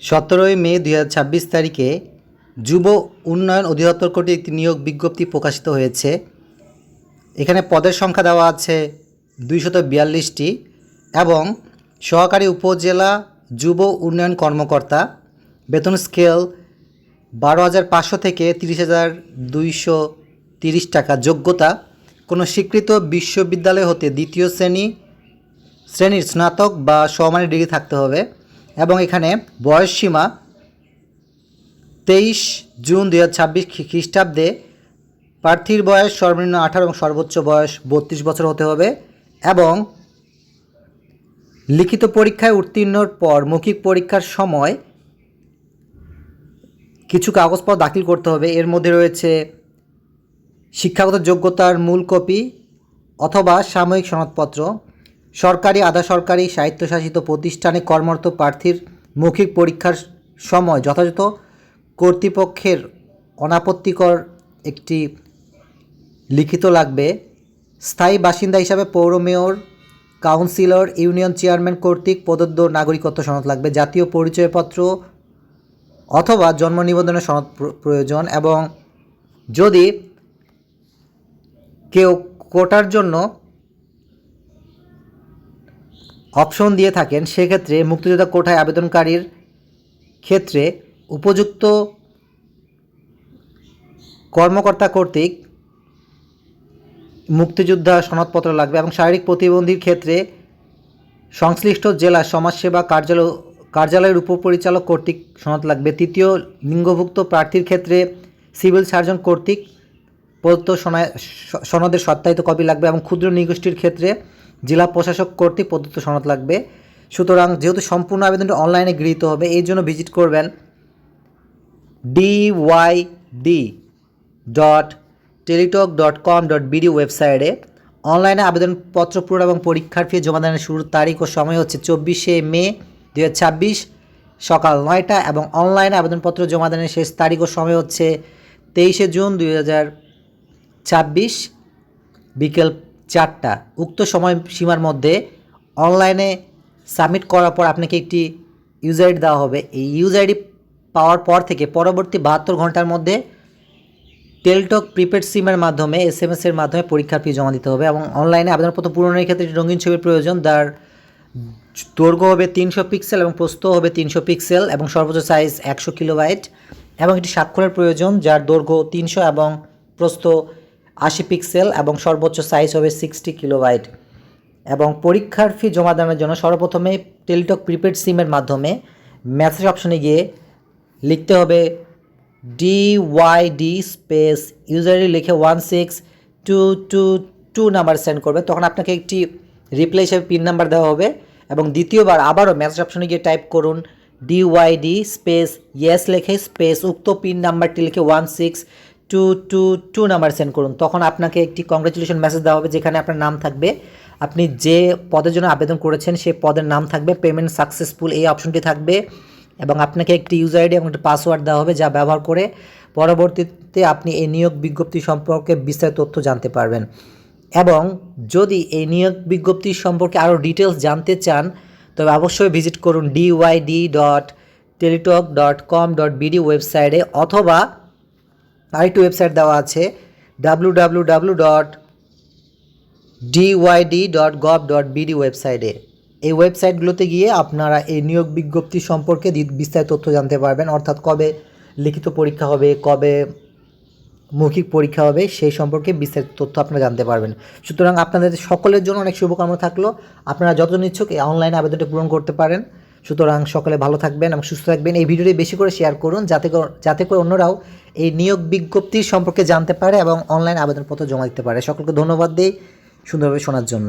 17 মে 2026 তারিখে যুব উন্নয়ন অধিদপ্তর কর্তৃক একটি নিয়োগ বিজ্ঞপ্তি প্রকাশিত হয়েছে। এখানে পদের সংখ্যা দেওয়া আছে 242টি এবং সহকারী উপজেলা যুব উন্নয়ন কর্মকর্তা, বেতন স্কেল 12,500 থেকে 30,230 টাকা। যোগ্যতা কোনো স্বীকৃত বিশ্ববিদ্যালয় হতে দ্বিতীয় শ্রেণীর স্নাতক বা সমমানের ডিগ্রি থাকতে হবে এবং এখানে বয়সসীমা 23 জুন 2026 খ্রিস্টাব্দে প্রার্থীর বয়স সর্বনিম্ন 18 এবং সর্বোচ্চ বয়স 32 বছর হতে হবে এবং লিখিত পরীক্ষায় উত্তীর্ণর পর মৌখিক পরীক্ষার সময় কিছু কাগজপত্র দাখিল করতে হবে। এর মধ্যে রয়েছে শিক্ষাগত যোগ্যতার মূল কপি অথবা সাময়িক সনদপত্র, সরকারি আধা সরকারি স্বায়ত্তশাসিত প্রতিষ্ঠানে কর্মরত প্রার্থীর মৌখিক পরীক্ষার সময় যথাযথ কর্তৃপক্ষের অনাপত্তিকর একটি লিখিত লাগবে। স্থায়ী বাসিন্দা হিসাবে পৌর মেয়র, কাউন্সিলর, ইউনিয়ন চেয়ারম্যান কর্তৃক প্রদত্ত নাগরিকত্ব সনদ লাগবে। জাতীয় পরিচয়পত্র অথবা জন্ম নিবন্ধনের সনদ প্রয়োজন এবং যদি কেউ কোটার জন্য অপশন দিয়ে থাকেন সেক্ষেত্রে মুক্তিযোদ্ধা কোটায় আবেদনকারীর ক্ষেত্রে উপযুক্ত কর্মকর্তা কর্তৃক মুক্তিযোদ্ধা সনদপত্র লাগবে এবং শারীরিক প্রতিবন্ধীর ক্ষেত্রে সংশ্লিষ্ট জেলা সমাজসেবা কার্যালয়ের উপপরিচালক কর্তৃক সনদ লাগবে। তৃতীয় লিঙ্গভুক্ত প্রার্থীর ক্ষেত্রে সিভিল সার্জন কর্তৃক প্রদত্ত সনদের সত্যায়িত কপি লাগবে এবং ক্ষুদ্র নৃগোষ্ঠীর ক্ষেত্রে জেলা প্রশাসক কর্তৃক প্রদত্ত সনদ লাগবে। সুতরাং যেহেতু সম্পূর্ণ আবেদনটি অনলাইনে গৃহীত হবে, এই জন্য ভিজিট করবেন dyd.teletalk.com.bd ওয়েবসাইটে। অনলাইনে আবেদনপত্র পূরণ এবং পরীক্ষার ফি জমা দানের শুরুর তারিখ ও সময় হচ্ছে 24 মে 2026 সকাল 9টা এবং অনলাইনে আবেদনপত্র জমা দানের শেষ তারিখ ও সময় হচ্ছে 23 জুন 2026 বিকেল 4টা। উক্ত সময়সীমার মধ্যে অনলাইনে সাবমিট করার পর আপনাকে একটি ইউজার আইডি দেওয়া হবে। এই ইউজার আইডি পাওয়ার পর থেকে পরবর্তী 72 ঘন্টার মধ্যে টেলটক প্রিপেড সিমের মাধ্যমে SMS এর মাধ্যমে পরীক্ষার ফি জমা দিতে হবে এবং অনলাইনে আবেদনপত্র পূরণের ক্ষেত্রে রঙিন ছবির প্রয়োজন। তার দৈর্ঘ্য হবে 300 পিক্সেল এবং প্রস্থ হবে 300 পিক্সেল এবং সর্বোচ্চ সাইজ 100 কিলোবাইট এবং একটি স্বাক্ষরের প্রয়োজন যার দৈর্ঘ্য 300 এবং প্রস্থ 80 পিক্সেল এবং সর্বোচ্চ সাইজ হবে 60 কিলোবাইট এবং পরীক্ষার ফি জমা দানের জন্য সর্বপ্রথমে টেলিটক প্রিপেড সিমের মাধ্যমে মেসেজ অপশনে গিয়ে লিখতে হবে DYD স্পেস ইউজার লিখে 16222 নাম্বার সেন্ড করবে। তখন আপনাকে একটি রিপ্লাই হিসেবে পিন নাম্বার দেওয়া হবে এবং দ্বিতীয়বার আবারও মেসেজ অপশনে গিয়ে টাইপ করুন DYD স্পেস ইয়েস লিখে স্পেস উক্ত পিন নাম্বারটি লিখে 16222 নাম্বার সেন্ড করুন। তখন আপনাকে একটি কংগ্রেচুলেশন মেসেজ দেওয়া হবে যেখানে আপনার নাম থাকবে, আপনি যে পদের জন্য আবেদন করেছেন সেই পদের নাম থাকবে, পেমেন্ট সাকসেসফুল এই অপশনটি থাকবে এবং আপনাকে একটি ইউজার আইডি এবং একটি পাসওয়ার্ড দেওয়া হবে যা ব্যবহার করে পরবর্তীতে আপনি এই নিয়োগ বিজ্ঞপ্তি সম্পর্কে বিস্তারিত তথ্য জানতে পারবেন। এবং যদি এই নিয়োগ বিজ্ঞপ্তি সম্পর্কে আরও ডিটেলস জানতে চান তবে অবশ্যই ভিজিট করুন dyd.teletalk.com.bd ওয়েবসাইটে অথবা আরেকটি ওয়েবসাইট দেওয়া আছে www.dyd.gov.bd ওয়েবসাইটে। এই ওয়েবসাইটগুলোতে গিয়ে আপনারা এই নিয়োগ বিজ্ঞপ্তি সম্পর্কে বিস্তারিত তথ্য জানতে পারবেন, অর্থাৎ কবে লিখিত পরীক্ষা হবে, কবে মৌখিক পরীক্ষা হবে সেই সম্পর্কে বিস্তারিত তথ্য আপনারা জানতে পারবেন। সুতরাং আপনাদের সকলের জন্য অনেক শুভকামনা থাকলো। আপনারা যতজন ইচ্ছুক এই অনলাইনে আবেদনটি পূরণ করতে পারেন। সুতরাং সকলে ভালো থাকবেন এবং সুস্থ থাকবেন। এই ভিডিওটি বেশি করে শেয়ার করুন যাতে করে অন্যরাও এই নিয়োগ বিজ্ঞপ্তির সম্পর্কে জানতে পারে এবং অনলাইন আবেদনপত্র জমা দিতে পারে। সকলকে ধন্যবাদ দিই সুন্দরভাবে শোনার জন্য।